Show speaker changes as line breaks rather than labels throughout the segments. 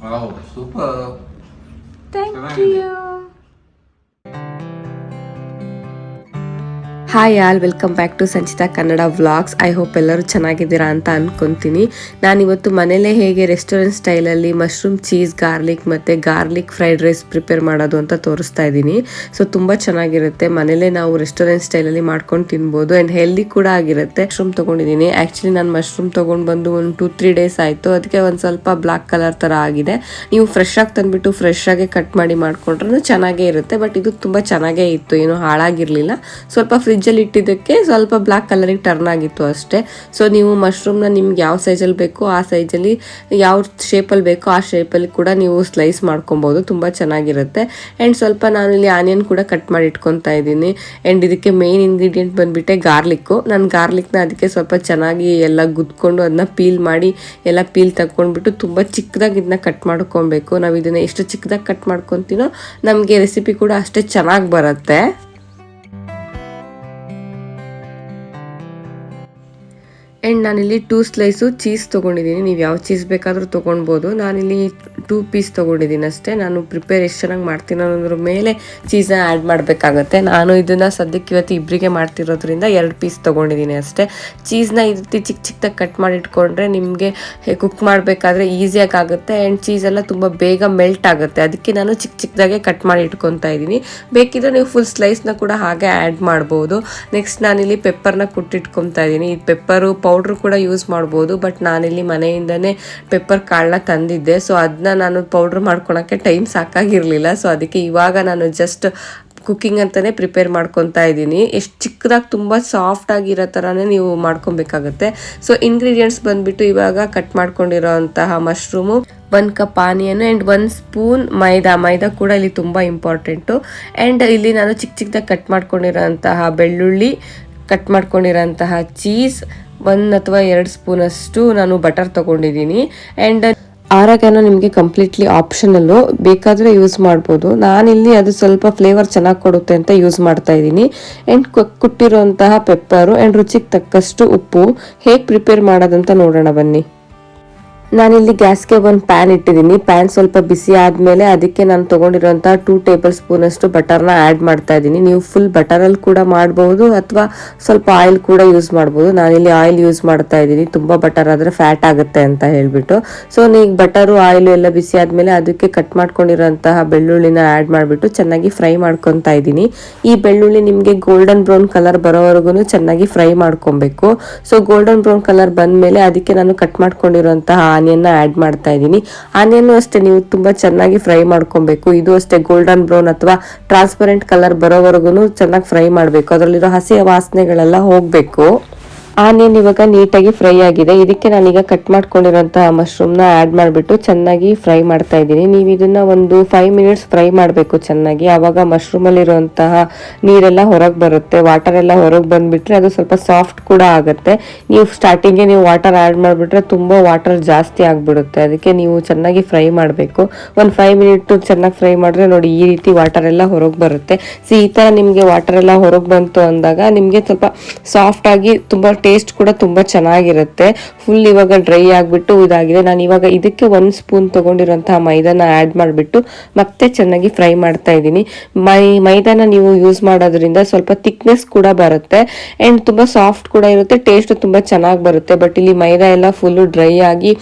Wow, super.
Thank you. Hi all, welcome back to Sanchita Kannada vlogs. I hope ಎಲ್ಲರೂ ಚೆನ್ನಾಗಿದ್ದೀರಾ ಅಂತ ಅನ್ಕೊಂತೀನಿ. ನಾನಿವತ್ತು ಮನೇಲೇ ಹೇಗೆ ರೆಸ್ಟೋರೆಂಟ್ ಸ್ಟೈಲಲ್ಲಿ ಮಶ್ರೂಮ್ ಚೀಸ್ ಗಾರ್ಲಿಕ್ ಮತ್ತು ಗಾರ್ಲಿಕ್ ಫ್ರೈಡ್ ರೈಸ್ ಪ್ರಿಪೇರ್ ಮಾಡೋದು ಅಂತ ತೋರಿಸ್ತಾ ಇದ್ದೀನಿ. ಸೊ ತುಂಬ ಚೆನ್ನಾಗಿರುತ್ತೆ, ಮನೇಲೇ ನಾವು ರೆಸ್ಟೋರೆಂಟ್ ಸ್ಟೈಲಲ್ಲಿ ಮಾಡ್ಕೊಂಡು ತಿನ್ಬೋದು ಆ್ಯಂಡ್ ಹೆಲ್ದಿ ಕೂಡ ಆಗಿರುತ್ತೆ. ಮಶ್ರೂಮ್ ತೊಗೊಂಡಿದ್ದೀನಿ. ಆ್ಯಕ್ಚುಲಿ ನಾನು ಮಶ್ರೂಮ್ ತೊಗೊಂಡು ಬಂದು ಒಂದು 2-3 ಡೇಸ್ ಆಯಿತು. ಅದಕ್ಕೆ ಒಂದು ಸ್ವಲ್ಪ ಬ್ಲಾಕ್ ಕಲರ್ ಥರ ಆಗಿದೆ. ನೀವು ಫ್ರೆಶ್ ಆಗಿ ತಂದುಬಿಟ್ಟು ಫ್ರೆಶ್ ಆಗಿ ಕಟ್ ಮಾಡಿ ಮಾಡ್ಕೊಂಡ್ರೂ ಚೆನ್ನಾಗೇ ಇರುತ್ತೆ. ಬಟ್ ಇದು ತುಂಬ ಚೆನ್ನಾಗೇ ಇತ್ತು, ಏನೂ ಹಾಳಾಗಿರಲಿಲ್ಲ. ಸ್ವಲ್ಪ ಫ್ರಿಜ್ಜಲ್ಲಿ ಇಟ್ಟಿದ್ದಕ್ಕೆ ಸ್ವಲ್ಪ ಬ್ಲ್ಯಾಕ್ ಕಲರಿಗೆ ಟರ್ನ್ ಆಗಿತ್ತು ಅಷ್ಟೇ. ಸೊ ನೀವು ಮಶ್ರೂಮ್ನ ನಿಮ್ಗೆ ಯಾವ ಸೈಜಲ್ಲಿ ಬೇಕೋ ಆ ಸೈಜಲ್ಲಿ, ಯಾವ ಶೇಪಲ್ಲಿ ಬೇಕೋ ಆ ಶೇಪಲ್ಲಿ ಕೂಡ ನೀವು ಸ್ಲೈಸ್ ಮಾಡ್ಕೊಬೋದು. ತುಂಬ ಚೆನ್ನಾಗಿರುತ್ತೆ. ಆ್ಯಂಡ್ ಸ್ವಲ್ಪ ನಾನು ಇಲ್ಲಿ ಆನಿಯನ್ ಕೂಡ ಕಟ್ ಮಾಡಿ ಇಟ್ಕೊತಾ ಇದ್ದೀನಿ. ಆ್ಯಂಡ್ ಇದಕ್ಕೆ ಮೇನ್ ಇಂಗ್ರೀಡಿಯೆಂಟ್ ಬಂದುಬಿಟ್ಟೆ ಗಾರ್ಲಿಕ್ಕು. ನಾನು ಗಾರ್ಲಿಕ್ನ ಅದಕ್ಕೆ ಸ್ವಲ್ಪ ಚೆನ್ನಾಗಿ ಎಲ್ಲ ಗುದ್ಕೊಂಡು ಅದನ್ನ ಪೀಲ್ ಮಾಡಿ ಎಲ್ಲ ಪೀಲ್ ತಗೊಂಡ್ಬಿಟ್ಟು ತುಂಬ ಚಿಕ್ಕದಾಗಿ ಇದನ್ನ ಕಟ್ ಮಾಡ್ಕೊಬೇಕು. ನಾವು ಇದನ್ನು ಎಷ್ಟು ಚಿಕ್ಕದಾಗಿ ಕಟ್ ಮಾಡ್ಕೊತೀನೋ ನಮಗೆ ರೆಸಿಪಿ ಕೂಡ ಅಷ್ಟೇ ಚೆನ್ನಾಗಿ ಬರುತ್ತೆ. ಆ್ಯಂಡ್ ನಾನಿಲ್ಲಿ 2 ಸ್ಲೈಸು ಚೀಸ್ ತೊಗೊಂಡಿದ್ದೀನಿ. ನೀವು ಯಾವ ಚೀಸ್ ಬೇಕಾದರೂ ತೊಗೊಳ್ಬೋದು. ನಾನಿಲ್ಲಿ 2 ಪೀಸ್ ತೊಗೊಂಡಿದ್ದೀನಿ ಅಷ್ಟೇ. ನಾನು ಪ್ರಿಪೇರ್ ಎಷ್ಟು ಚೆನ್ನಾಗಿ ಮಾಡ್ತೀನಿ ಅನ್ನೋದ್ರ ಮೇಲೆ ಚೀಸನ್ನ ಆ್ಯಡ್ ಮಾಡಬೇಕಾಗತ್ತೆ. ನಾನು ಇದನ್ನು ಸದ್ಯಕ್ಕೆ ಇವತ್ತು ಇಬ್ಬರಿಗೆ ಮಾಡ್ತಿರೋದ್ರಿಂದ 2 ಪೀಸ್ ತೊಗೊಂಡಿದ್ದೀನಿ ಅಷ್ಟೇ. ಚೀಸ್ನ ಈ ರೀತಿ ಚಿಕ್ಕ ಚಿಕ್ಕದಾಗಿ ಕಟ್ ಮಾಡಿ ಇಟ್ಕೊಂಡ್ರೆ ನಿಮಗೆ ಕುಕ್ ಮಾಡಬೇಕಾದ್ರೆ ಈಸಿಯಾಗಿ ಆಗುತ್ತೆ. ಆ್ಯಂಡ್ ಚೀಸೆಲ್ಲ ತುಂಬ ಬೇಗ ಮೆಲ್ಟ್ ಆಗುತ್ತೆ. ಅದಕ್ಕೆ ನಾನು ಚಿಕ್ಕ ಚಿಕ್ಕದಾಗೆ ಕಟ್ ಮಾಡಿ ಇಟ್ಕೊತಾ ಇದ್ದೀನಿ. ಬೇಕಿದ್ರೆ ನೀವು ಫುಲ್ ಸ್ಲೈಸ್ನ ಕೂಡ ಹಾಗೆ ಆ್ಯಡ್ ಮಾಡ್ಬೋದು. ನೆಕ್ಸ್ಟ್ ನಾನಿಲ್ಲಿ ಪೆಪ್ಪರ್ನ ಕುಟ್ಟಿಟ್ಕೊತಾ ಇದ್ದೀನಿ. ಈ ಪೆಪ್ಪರು ಪೌಡ್ರ್ ಕೂಡ ಯೂಸ್ ಮಾಡ್ಬೋದು. ಬಟ್ ನಾನಿಲ್ಲಿ ಮನೆಯಿಂದನೇ ಪೆಪ್ಪರ್ ಕಾಳನ್ನ ತಂದಿದ್ದೆ. ಸೊ ಅದನ್ನ ನಾನು ಪೌಡ್ರ್ ಮಾಡ್ಕೊಳಕ್ಕೆ ಟೈಮ್ ಸಾಕಾಗಿರಲಿಲ್ಲ. ಸೊ ಅದಕ್ಕೆ ಇವಾಗ ನಾನು ಜಸ್ಟ್ ಕುಕ್ಕಿಂಗ್ ಅಂತಲೇ ಪ್ರಿಪೇರ್ ಮಾಡ್ಕೊತಾ ಇದ್ದೀನಿ. ಎಷ್ಟು ಚಿಕ್ಕದಾಗಿ ತುಂಬ ಸಾಫ್ಟಾಗಿರೋ ಥರನೇ ನೀವು ಮಾಡ್ಕೊಬೇಕಾಗತ್ತೆ. ಸೊ ಇಂಗ್ರೀಡಿಯೆಂಟ್ಸ್ ಬಂದುಬಿಟ್ಟು ಇವಾಗ ಕಟ್ ಮಾಡ್ಕೊಂಡಿರೋ ಅಂತಹ mushroom, 1 cup onion and 1 spoon ಮೈದಾ ಕೂಡ ಇಲ್ಲಿ ತುಂಬ ಇಂಪಾರ್ಟೆಂಟು. ಆ್ಯಂಡ್ ಇಲ್ಲಿ ನಾನು ಚಿಕ್ಕ ಚಿಕ್ಕದಾಗಿ ಕಟ್ ಮಾಡ್ಕೊಂಡಿರೋ ಅಂತಹ ಬೆಳ್ಳುಳ್ಳಿ, ಕಟ್ ಮಾಡ್ಕೊಂಡಿರೋಂತಹ ಚೀಸ್, 1 ಅಥವಾ 2 ಸ್ಪೂನಷ್ಟು ನಾನು ಬಟರ್ ತೊಗೊಂಡಿದ್ದೀನಿ. ಆ್ಯಂಡ್ ಆರೋಗ್ಯನ ನಿಮಗೆ ಕಂಪ್ಲೀಟ್ಲಿ ಆಪ್ಷನಲ್ಲು, ಬೇಕಾದರೆ ಯೂಸ್ ಮಾಡ್ಬೋದು. ನಾನಿಲ್ಲಿ ಅದು ಸ್ವಲ್ಪ ಫ್ಲೇವರ್ ಚೆನ್ನಾಗಿ ಕೊಡುತ್ತೆ ಅಂತ ಯೂಸ್ ಮಾಡ್ತಾ ಇದ್ದೀನಿ. ಆ್ಯಂಡ್ ಕುಟ್ಟಿರುವಂತಹ ಪೆಪ್ಪರು ಆ್ಯಂಡ್ ರುಚಿಗೆ ತಕ್ಕಷ್ಟು ಉಪ್ಪು. ಹೇಗೆ ಪ್ರಿಪೇರ್ ಮಾಡೋದಂತ ನೋಡೋಣ ಬನ್ನಿ. ನಾನಿಲ್ಲಿ ಗ್ಯಾಸ್ಗೆ ಒಂದು ಪ್ಯಾನ್ ಇಟ್ಟಿದ್ದೀನಿ. ಪ್ಯಾನ್ ಸ್ವಲ್ಪ ಬಿಸಿ ಆದಮೇಲೆ ಅದಕ್ಕೆ ನಾನು ತೊಗೊಂಡಿರೋಂಥ 2 ಟೇಬಲ್ ಸ್ಪೂನಷ್ಟು ಬಟರ್ನ ಆ್ಯಡ್ ಮಾಡ್ತಾ ಇದ್ದೀನಿ. ನೀವು ಫುಲ್ ಬಟರಲ್ಲಿ ಕೂಡ ಮಾಡ್ಬೋದು ಅಥವಾ ಸ್ವಲ್ಪ ಆಯಿಲ್ ಕೂಡ ಯೂಸ್ ಮಾಡ್ಬೋದು. ನಾನಿಲ್ಲಿ ಆಯಿಲ್ ಯೂಸ್ ಮಾಡ್ತಾ ಇದ್ದೀನಿ, ತುಂಬ ಬಟರ್ ಆದರೆ ಫ್ಯಾಟ್ ಆಗುತ್ತೆ ಅಂತ ಹೇಳಿಬಿಟ್ಟು. ಸೊ ನೀವು ಬಟರು ಆಯಿಲು ಎಲ್ಲ ಬಿಸಿ ಆದಮೇಲೆ ಅದಕ್ಕೆ ಕಟ್ ಮಾಡ್ಕೊಂಡಿರೋಂತಹ ಬೆಳ್ಳುಳ್ಳಿನ ಆ್ಯಡ್ ಮಾಡಿಬಿಟ್ಟು ಚೆನ್ನಾಗಿ ಫ್ರೈ ಮಾಡ್ಕೊತಾ ಇದ್ದೀನಿ. ಈ ಬೆಳ್ಳುಳ್ಳಿ ನಿಮಗೆ ಗೋಲ್ಡನ್ ಬ್ರೌನ್ ಕಲರ್ ಬರೋವರೆಗೂ ಚೆನ್ನಾಗಿ ಫ್ರೈ ಮಾಡ್ಕೊಬೇಕು. ಸೊ ಗೋಲ್ಡನ್ ಬ್ರೌನ್ ಕಲರ್ ಬಂದಮೇಲೆ ಅದಕ್ಕೆ ನಾನು ಕಟ್ ಮಾಡ್ಕೊಂಡಿರೋಂತಹ ಆನಿಯನ್ನ ಆ್ಯಡ್ ಮಾಡ್ತಾ ಇದ್ದೀನಿ. ಆನಿಯನ್ನು ಅಷ್ಟೇ ನೀವು ತುಂಬ ಚೆನ್ನಾಗಿ ಫ್ರೈ ಮಾಡ್ಕೊಬೇಕು. ಇದು ಅಷ್ಟೇ ಗೋಲ್ಡನ್ ಬ್ರೌನ್ ಅಥವಾ ಟ್ರಾನ್ಸ್ಪರೆಂಟ್ ಕಲರ್ ಬರೋವರೆಗೂ ಚೆನ್ನಾಗಿ ಫ್ರೈ ಮಾಡಬೇಕು. ಅದರಲ್ಲಿರೋ ಹಸಿ ವಾಸನೆಗಳೆಲ್ಲ ಹೋಗಬೇಕು. ಆನಿಯನ್ ಇವಾಗ ನೀಟಾಗಿ ಫ್ರೈ ಆಗಿದೆ. ಇದಕ್ಕೆ ನಾನೀಗ ಕಟ್ ಮಾಡ್ಕೊಂಡಿರೋಂತಹ ಮಶ್ರೂಮ್ನ ಆ್ಯಡ್ ಮಾಡಿಬಿಟ್ಟು ಚೆನ್ನಾಗಿ ಫ್ರೈ ಮಾಡ್ತಾ ಇದ್ದೀನಿ. ನೀವು ಇದನ್ನ ಒಂದು 5 ಮಿನಿಟ್ಸ್ ಫ್ರೈ ಮಾಡಬೇಕು ಚೆನ್ನಾಗಿ. ಆವಾಗ ಮಶ್ರೂಮಲ್ಲಿರುವಂತಹ ನೀರೆಲ್ಲ ಹೊರಗೆ ಬರುತ್ತೆ, ವಾಟರ್ ಎಲ್ಲ ಹೊರಗೆ ಬಂದುಬಿಟ್ರೆ ಅದು ಸ್ವಲ್ಪ ಸಾಫ್ಟ್ ಕೂಡ ಆಗುತ್ತೆ. ನೀವು ಸ್ಟಾರ್ಟಿಂಗ್ಗೆ ನೀವು ವಾಟರ್ ಆ್ಯಡ್ ಮಾಡಿಬಿಟ್ರೆ ತುಂಬ ವಾಟರ್ ಜಾಸ್ತಿ ಆಗಿಬಿಡುತ್ತೆ. ಅದಕ್ಕೆ ನೀವು ಚೆನ್ನಾಗಿ ಫ್ರೈ ಮಾಡಬೇಕು. ಒಂದು 5 ಮಿನಿಟ್ ಚೆನ್ನಾಗಿ ಫ್ರೈ ಮಾಡಿದ್ರೆ ನೋಡಿ ಈ ರೀತಿ ವಾಟರ್ ಎಲ್ಲ ಹೊರಗೆ ಬರುತ್ತೆ. ಸೊ ಈ ಥರ ನಿಮಗೆ ವಾಟರ್ ಎಲ್ಲ ಹೊರಗೆ ಬಂತು ಅಂದಾಗ ನಿಮಗೆ ಸ್ವಲ್ಪ ಸಾಫ್ಟಾಗಿ ತುಂಬ ಟೇಸ್ಟ್ ಕೂಡ ತುಂಬ ಚೆನ್ನಾಗಿರುತ್ತೆ. ಫುಲ್ ಇವಾಗ ಡ್ರೈ ಆಗಿಬಿಟ್ಟು ಇದಾಗಿದೆ. ನಾನು ಇವಾಗ ಇದಕ್ಕೆ 1 ಸ್ಪೂನ್ ತೊಗೊಂಡಿರೋಂತಹ ಮೈದಾನ ಆ್ಯಡ್ ಮಾಡಿಬಿಟ್ಟು ಮತ್ತೆ ಚೆನ್ನಾಗಿ ಫ್ರೈ ಮಾಡ್ತಾ ಇದ್ದೀನಿ. ಮೈದಾನ ನೀವು ಯೂಸ್ ಮಾಡೋದ್ರಿಂದ ಸ್ವಲ್ಪ ಥಿಕ್ನೆಸ್ ಕೂಡ ಬರುತ್ತೆ ಆ್ಯಂಡ್ ತುಂಬ ಸಾಫ್ಟ್ ಕೂಡ ಇರುತ್ತೆ, ಟೇಸ್ಟ್ ತುಂಬ ಚೆನ್ನಾಗಿ ಬರುತ್ತೆ. ಬಟ್ ಇಲ್ಲಿ ಮೈದಾ ಎಲ್ಲ ಫುಲ್ಲು ಡ್ರೈ ಆಗಿ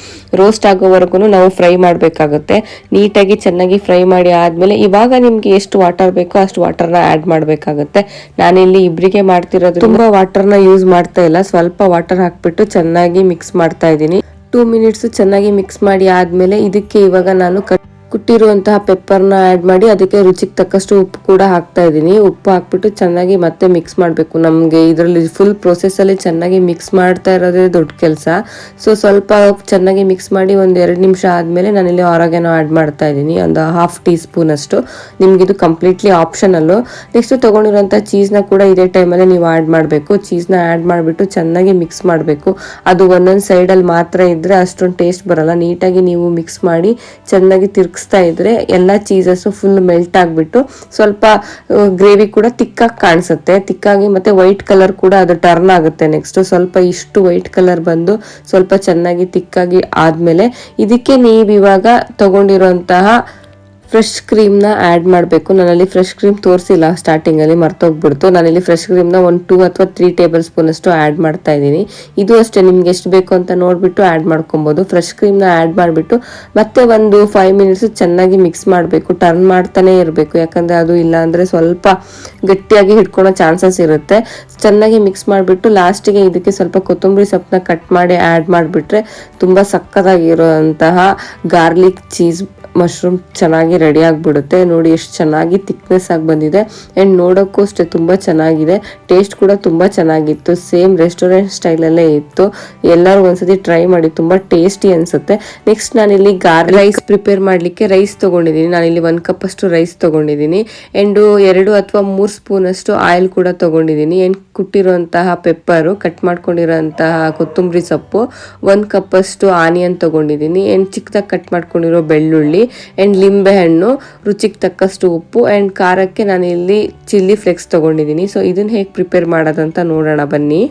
ರೋಸ್ಟ್ ಆಗೋವರೆಗೂ ನಾವು ಫ್ರೈ ಮಾಡಬೇಕಾಗುತ್ತೆ. ನೀಟಾಗಿ ಚೆನ್ನಾಗಿ ಫ್ರೈ ಮಾಡಿ ಆದಮೇಲೆ ಇವಾಗ ನಿಮಗೆ ಎಷ್ಟು ವಾಟರ್ ಬೇಕೋ ಅಷ್ಟು ವಾಟರ್ನ ಆ್ಯಡ್ ಮಾಡಬೇಕಾಗುತ್ತೆ. ನಾನಿಲ್ಲಿ ಇಬ್ಬರಿಗೆ ಮಾಡ್ತಿರೋದು ತುಂಬ ವಾಟರ್ನ ಯೂಸ್ ಮಾಡ್ತಾ ಇಲ್ಲ, ಸ್ವಲ್ಪ ವಾಟರ್ ಹಾಕ್ಬಿಟ್ಟು ಚೆನ್ನಾಗಿ ಮಿಕ್ಸ್ ಮಾಡ್ತಾ ಇದ್ದೀನಿ. 2 ಮಿನಿಟ್ಸ್ ಚೆನ್ನಾಗಿ ಮಿಕ್ಸ್ ಮಾಡಿ ಆದಮೇಲೆ ಇದಕ್ಕೆ ಇವಾಗ ನಾನು ಕುಟ್ಟಿರುವಂತಹ ಪೆಪ್ಪರ್ನ ಆ್ಯಡ್ ಮಾಡಿ ಅದಕ್ಕೆ ರುಚಿಗೆ ತಕ್ಕಷ್ಟು ಉಪ್ಪು ಕೂಡ ಹಾಕ್ತಾ ಇದ್ದೀನಿ. ಉಪ್ಪು ಹಾಕ್ಬಿಟ್ಟು ಚೆನ್ನಾಗಿ ಮತ್ತೆ ಮಿಕ್ಸ್ ಮಾಡಬೇಕು. ನಮಗೆ ಇದರಲ್ಲಿ ಫುಲ್ ಪ್ರೊಸೆಸ್ಸಲ್ಲಿ ಚೆನ್ನಾಗಿ ಮಿಕ್ಸ್ ಮಾಡ್ತಾ ಇರೋದೇ ದೊಡ್ಡ ಕೆಲಸ. ಸೊ ಸ್ವಲ್ಪ ಚೆನ್ನಾಗಿ ಮಿಕ್ಸ್ ಮಾಡಿ ಒಂದು 2 ನಿಮಿಷ ಆದಮೇಲೆ ನಾನಿಲ್ಲಿ ಆರೋಗ್ಯನ ಆ್ಯಡ್ ಮಾಡ್ತಾ ಇದ್ದೀನಿ, ಒಂದು 1/2 ಟೀ ಸ್ಪೂನ್ ಅಷ್ಟು. ನಿಮಗಿದು ಕಂಪ್ಲೀಟ್ಲಿ ಆಪ್ಷನಲ್ಲು. ನೆಕ್ಸ್ಟ್ ತೊಗೊಂಡಿರೋಂಥ ಚೀಸ್ನ ಕೂಡ ಇದೇ ಟೈಮಲ್ಲಿ ನೀವು ಆ್ಯಡ್ ಮಾಡಬೇಕು. ಚೀಸ್ನ ಆ್ಯಡ್ ಮಾಡಿಬಿಟ್ಟು ಚೆನ್ನಾಗಿ ಮಿಕ್ಸ್ ಮಾಡಬೇಕು. ಅದು ಒಂದೊಂದು ಸೈಡಲ್ಲಿ ಮಾತ್ರ ಇದ್ದರೆ ಅಷ್ಟೊಂದು ಟೇಸ್ಟ್ ಬರಲ್ಲ. ನೀಟಾಗಿ ನೀವು ಮಿಕ್ಸ್ ಮಾಡಿ ಚೆನ್ನಾಗಿ ತಿರ್ಗಿಸಿ ತಿರುಗಿಸ್ತಾ ಇದ್ರೆ ಎಲ್ಲ ಚೀಸಸ್ಸು ಫುಲ್ ಮೆಲ್ಟ್ ಆಗಿಬಿಟ್ಟು ಸ್ವಲ್ಪ ಗ್ರೇವಿ ಕೂಡ ತಿಕ್ಕಾಗಿ ಕಾಣಿಸುತ್ತೆ, ತಿಕ್ಕಾಗಿ ಮತ್ತೆ ವೈಟ್ ಕಲರ್ ಕೂಡ ಅದು ಟರ್ನ್ ಆಗುತ್ತೆ. ನೆಕ್ಸ್ಟ್ ಸ್ವಲ್ಪ ಇಷ್ಟು ವೈಟ್ ಕಲರ್ ಬಂದು ಸ್ವಲ್ಪ ಚೆನ್ನಾಗಿ ತಿಕ್ಕಾಗಿ ಆದ್ಮೇಲೆ ಇದಕ್ಕೆ ನೀವು ಇವಾಗ ತಗೊಂಡಿರುವಂತಹ ಫ್ರೆಶ್ ಕ್ರೀಮ್ನ ಆ್ಯಡ್ ಮಾಡಬೇಕು. ನಾನಲ್ಲಿ ಫ್ರೆಶ್ ಕ್ರೀಮ್ ತೋರಿಸಿಲ್ಲ ಸ್ಟಾರ್ಟಿಂಗಲ್ಲಿ, ಮರ್ತೋಗ್ಬಿಡ್ತು. ನಾನಿಲ್ಲಿ ಫ್ರೆಶ್ ಕ್ರೀಮ್ನ ಒಂದು 2 ಅಥವಾ 3 ಟೇಬಲ್ ಸ್ಪೂನ್ ಅಷ್ಟು ಆ್ಯಡ್ ಮಾಡ್ತಾ ಇದ್ದೀನಿ. ಇದು ಅಷ್ಟೇ, ನಿಮ್ಗೆ ಎಷ್ಟು ಬೇಕು ಅಂತ ನೋಡಿಬಿಟ್ಟು ಆ್ಯಡ್ ಮಾಡ್ಕೊಬೋದು. ಫ್ರೆಶ್ ಕ್ರೀಮ್ನ ಆ್ಯಡ್ ಮಾಡಿಬಿಟ್ಟು ಮತ್ತೆ ಒಂದು 5 ಮಿನಿಟ್ಸ್ ಚೆನ್ನಾಗಿ ಮಿಕ್ಸ್ ಮಾಡಬೇಕು, ಟರ್ನ್ ಮಾಡ್ತಾನೆ ಇರಬೇಕು, ಯಾಕಂದರೆ ಅದು ಇಲ್ಲ ಅಂದರೆ ಸ್ವಲ್ಪ ಗಟ್ಟಿಯಾಗಿ ಹಿಡ್ಕೊಳ್ಳೋ ಚಾನ್ಸಸ್ ಇರುತ್ತೆ. ಚೆನ್ನಾಗಿ ಮಿಕ್ಸ್ ಮಾಡಿಬಿಟ್ಟು ಲಾಸ್ಟಿಗೆ ಇದಕ್ಕೆ ಸ್ವಲ್ಪ ಕೊತ್ತಂಬರಿ ಸೊಪ್ಪನ್ನ ಕಟ್ ಮಾಡಿ ಆ್ಯಡ್ ಮಾಡಿಬಿಟ್ರೆ ತುಂಬ ಸಕ್ಕತ್ತಾಗಿರುವಂತಹ ಗಾರ್ಲಿಕ್ ಚೀಸ್ ಮಶ್ರೂಮ್ ಚೆನ್ನಾಗಿ ರೆಡಿ ಆಗಿಬಿಡುತ್ತೆ. ನೋಡಿ ಎಷ್ಟು ಚೆನ್ನಾಗಿ ಥಿಕ್ನೆಸ್ ಆಗಿ ಬಂದಿದೆ ಆ್ಯಂಡ್ ನೋಡೋಕ್ಕೂ ಅಷ್ಟೇ ತುಂಬ ಚೆನ್ನಾಗಿದೆ. ಟೇಸ್ಟ್ ಕೂಡ ತುಂಬ ಚೆನ್ನಾಗಿತ್ತು, ಸೇಮ್ ರೆಸ್ಟೋರೆಂಟ್ ಸ್ಟೈಲಲ್ಲೇ ಇತ್ತು. ಎಲ್ಲರೂ ಒಂದ್ಸತಿ ಟ್ರೈ ಮಾಡಿ, ತುಂಬ ಟೇಸ್ಟಿ ಅನಿಸುತ್ತೆ. ನೆಕ್ಸ್ಟ್ ನಾನಿಲ್ಲಿ ರೈಸ್ ಪ್ರಿಪೇರ್ ಮಾಡಲಿಕ್ಕೆ ರೈಸ್ ತೊಗೊಂಡಿದ್ದೀನಿ. ನಾನಿಲ್ಲಿ 1 ಕಪ್ ಅಷ್ಟು ರೈಸ್ ತೊಗೊಂಡಿದ್ದೀನಿ ಆ್ಯಂಡ್ 2 ಅಥವಾ 3 ಸ್ಪೂನ್ ಅಷ್ಟು ಆಯಿಲ್ ಕೂಡ ತೊಗೊಂಡಿದ್ದೀನಿ. ಆ್ಯಂಡ್ ಕುಟ್ಟಿರುವಂತಹ ಪೆಪ್ಪರು, ಕಟ್ ಮಾಡ್ಕೊಂಡಿರೋಂತಹ ಕೊತ್ತಂಬರಿ ಸೊಪ್ಪು, 1 ಕಪ್ ಅಷ್ಟು ಆನಿಯನ್ ತೊಗೊಂಡಿದ್ದೀನಿ ಆ್ಯಂಡ್ ಚಿಕ್ಕದಾಗಿ ಕಟ್ ಮಾಡ್ಕೊಂಡಿರೋ ಬೆಳ್ಳುಳ್ಳಿ ಆ್ಯಂಡ್ ಲಿಂಬೆ ಹಣ್ಣು, ರುಚಿಗೆ ತಕ್ಕಷ್ಟು ಉಪ್ಪು ಆ್ಯಂಡ್ ಖಾರಕ್ಕೆ ನಾನು ಇಲ್ಲಿ ಚಿಲ್ಲಿ ಫ್ಲೇಕ್ಸ್ ತೊಗೊಂಡಿದ್ದೀನಿ. ಸೊ ಇದನ್ನು ಹೇಗೆ ಪ್ರಿಪೇರ್ ಮಾಡೋದಂತ ನೋಡೋಣ ಬನ್ನಿ.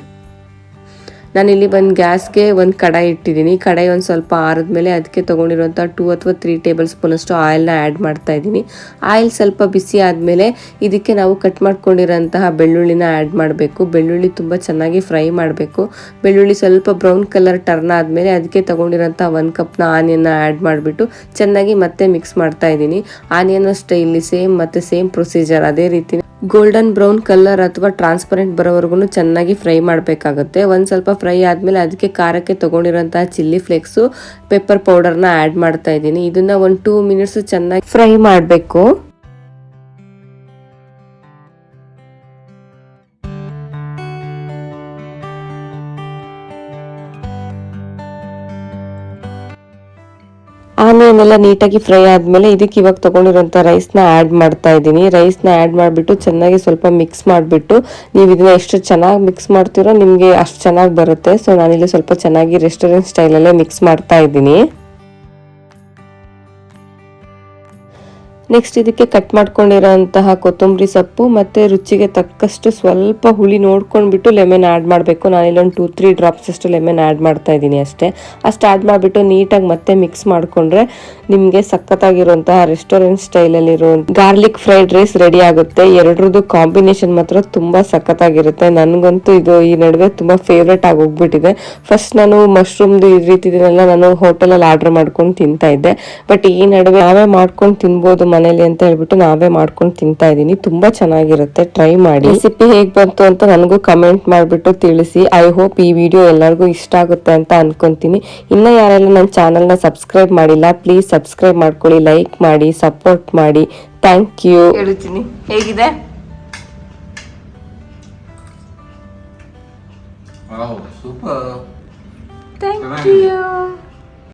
ನಾನಿಲ್ಲಿ ಒಂದು ಗ್ಯಾಸ್ಗೆ ಒಂದು ಕಡಾಯಿ ಇಟ್ಟಿದ್ದೀನಿ. ಕಡಾಯಿ ಒಂದು ಸ್ವಲ್ಪ ಆರಿದ್ಮೇಲೆ ಅದಕ್ಕೆ ತೊಗೊಂಡಿರುವಂಥ 2 ಅಥವಾ 3 ಟೇಬಲ್ ಸ್ಪೂನ್ ಅಷ್ಟು ಆಯಿಲ್ನ ಆ್ಯಡ್ ಮಾಡ್ತಾ ಇದ್ದೀನಿ. ಆಯಿಲ್ ಸ್ವಲ್ಪ ಬಿಸಿ ಆದಮೇಲೆ ಇದಕ್ಕೆ ನಾವು ಕಟ್ ಮಾಡ್ಕೊಂಡಿರೋಂತಹ ಬೆಳ್ಳುಳ್ಳಿನ ಆ್ಯಡ್ ಮಾಡಬೇಕು. ಬೆಳ್ಳುಳ್ಳಿ ತುಂಬ ಚೆನ್ನಾಗಿ ಫ್ರೈ ಮಾಡಬೇಕು. ಬೆಳ್ಳುಳ್ಳಿ ಸ್ವಲ್ಪ ಬ್ರೌನ್ ಕಲರ್ ಟರ್ನ್ ಆದಮೇಲೆ ಅದಕ್ಕೆ ತೊಗೊಂಡಿರೋಂಥ 1 ಕಪ್ನ ಆನಿಯನ್ನ ಆ್ಯಡ್ ಮಾಡಿಬಿಟ್ಟು ಚೆನ್ನಾಗಿ ಮತ್ತೆ ಮಿಕ್ಸ್ ಮಾಡ್ತಾ ಇದ್ದೀನಿ. ಆನಿಯನ್ ಅಷ್ಟೇ ಇಲ್ಲಿ ಸೇಮ್ ಪ್ರೊಸೀಜರ್ ಅದೇ ರೀತಿ ಗೋಲ್ಡನ್ ಬ್ರೌನ್ ಕಲರ್ ಅಥವಾ ಟ್ರಾನ್ಸ್ಪರೆಂಟ್ ಬರೋವರೆಗೂ ಚೆನ್ನಾಗಿ ಫ್ರೈ ಮಾಡಬೇಕಾಗುತ್ತೆ. ಒಂದು ಸ್ವಲ್ಪ ಫ್ರೈ ಆದಮೇಲೆ ಅದಕ್ಕೆ ಖಾರಕ್ಕೆ ತೊಗೊಂಡಿರೋಂತಹ ಚಿಲ್ಲಿ ಫ್ಲೇಕ್ಸು, ಪೆಪ್ಪರ್ ಪೌಡರ್ನ ಆ್ಯಡ್ ಮಾಡ್ತಾ ಇದ್ದೀನಿ. ಇದನ್ನ ಒಂದು 2 ಮಿನಿಟ್ಸ್ ಚೆನ್ನಾಗಿ ಫ್ರೈ ಮಾಡಬೇಕು. ಆನಿಯನ್ ಎಲ್ಲ ನೀಟಾಗಿ ಫ್ರೈ ಆದಮೇಲೆ ಇದಕ್ಕೆ ಇವಾಗ ತೊಗೊಂಡಿರೋಂಥ ರೈಸ್ನ ಆ್ಯಡ್ ಮಾಡ್ತಾ ಇದ್ದೀನಿ. ರೈಸ್ನ ಆ್ಯಡ್ ಮಾಡಿಬಿಟ್ಟು ಚೆನ್ನಾಗಿ ಸ್ವಲ್ಪ ಮಿಕ್ಸ್ ಮಾಡಿಬಿಟ್ಟು, ನೀವು ಇದನ್ನ ಎಷ್ಟು ಚೆನ್ನಾಗಿ ಮಿಕ್ಸ್ ಮಾಡ್ತೀರೋ ನಿಮಗೆ ಅಷ್ಟು ಚೆನ್ನಾಗಿ ಬರುತ್ತೆ. ಸೊ ನಾನಿಲ್ಲಿ ಸ್ವಲ್ಪ ಚೆನ್ನಾಗಿ ರೆಸ್ಟೋರೆಂಟ್ ಸ್ಟೈಲಲ್ಲೇ ಮಿಕ್ಸ್ ಮಾಡ್ತಾ ಇದ್ದೀನಿ. ನೆಕ್ಸ್ಟ್ ಇದಕ್ಕೆ ಕಟ್ ಮಾಡ್ಕೊಂಡಿರೋಂತಹ ಕೊತ್ತಂಬರಿ ಸೊಪ್ಪು ಮತ್ತು ರುಚಿಗೆ ತಕ್ಕಷ್ಟು ಸ್ವಲ್ಪ ಹುಳಿ ನೋಡ್ಕೊಂಡ್ಬಿಟ್ಟು ಲೆಮನ್ ಆ್ಯಡ್ ಮಾಡಬೇಕು. ನಾನಿಲ್ಲೊಂದು 2-3 ಡ್ರಾಪ್ಸ್ ಅಷ್ಟು ಲೆಮನ್ ಆ್ಯಡ್ ಮಾಡ್ತಾ ಇದ್ದೀನಿ ಅಷ್ಟೇ. ಅಷ್ಟು ಆ್ಯಡ್ ಮಾಡಿಬಿಟ್ಟು ನೀಟಾಗಿ ಮತ್ತೆ ಮಿಕ್ಸ್ ಮಾಡಿಕೊಂಡ್ರೆ ನಿಮಗೆ ಸಖತ್ತಾಗಿರುವಂತಹ ರೆಸ್ಟೋರೆಂಟ್ ಸ್ಟೈಲಲ್ಲಿರೋ ಗಾರ್ಲಿಕ್ ಫ್ರೈಡ್ ರೈಸ್ ರೆಡಿ ಆಗುತ್ತೆ. ಎರಡರದ್ದು ಕಾಂಬಿನೇಷನ್ ಮಾತ್ರ ತುಂಬ ಸಖತ್ತಾಗಿರುತ್ತೆ. ನನಗಂತೂ ಇದು ಈ ನಡುವೆ ತುಂಬ ಫೇವ್ರೇಟ್ ಆಗಿ ಹೋಗ್ಬಿಟ್ಟಿದೆ. ಫಸ್ಟ್ ನಾನು ಮಶ್ರೂಮ್ದು ಈ ರೀತಿದನ್ನೆಲ್ಲ ನಾನು ಹೋಟೆಲಲ್ಲಿ ಆರ್ಡರ್ ಮಾಡ್ಕೊಂಡು ತಿಂತಾ ಇದ್ದೆ. ಬಟ್ ಈ ನಡುವೆ ನಾವೇ ಮಾಡ್ಕೊಂಡು ತಿನ್ಬೋದು ಮನೇಲಿ ಅಂತ ಹೇಳ್ಬಿಟ್ಟು ನಾವೇ ಮಾಡ್ಕೊಂಡು ತಿಂತಾ ಇದ್ದೀನಿ. ತುಂಬಾ ಚೆನ್ನಾಗಿರುತ್ತೆ, ಟ್ರೈ ಮಾಡಿ. ರೆಸಿಪಿ ಹೇಗ್ ಬಂತು ಅಂತ ನನಗೂ ಕಮೆಂಟ್ ಮಾಡಿಬಿಟ್ಟು ತಿಳಿಸಿ. ಐ ಹೋಪ್ ಈ ವಿಡಿಯೋ ಎಲ್ಲರಿಗೂ ಇಷ್ಟ ಆಗುತ್ತೆ ಅಂತ ಅನ್ಕೊಂತೀನಿ. ಇನ್ನ ಯಾರೆಲ್ಲ ನನ್ನ ಚಾನಲ್ನ ಸಬ್ಸ್ಕ್ರೈಬ್ ಮಾಡಿಲ್ಲ, ಪ್ಲೀಸ್ ಸಬ್ಸ್ಕ್ರೈಬ್ ಮಾಡ್ಕೊಳ್ಳಿ, ಲೈಕ್ ಮಾಡಿ, ಸಪೋರ್ಟ್ ಮಾಡಿ. Thank you. ಹೇಳ್ತೀನಿ ಹೇಗಿದೆ.
ಸೂಪರ್.
Thank you.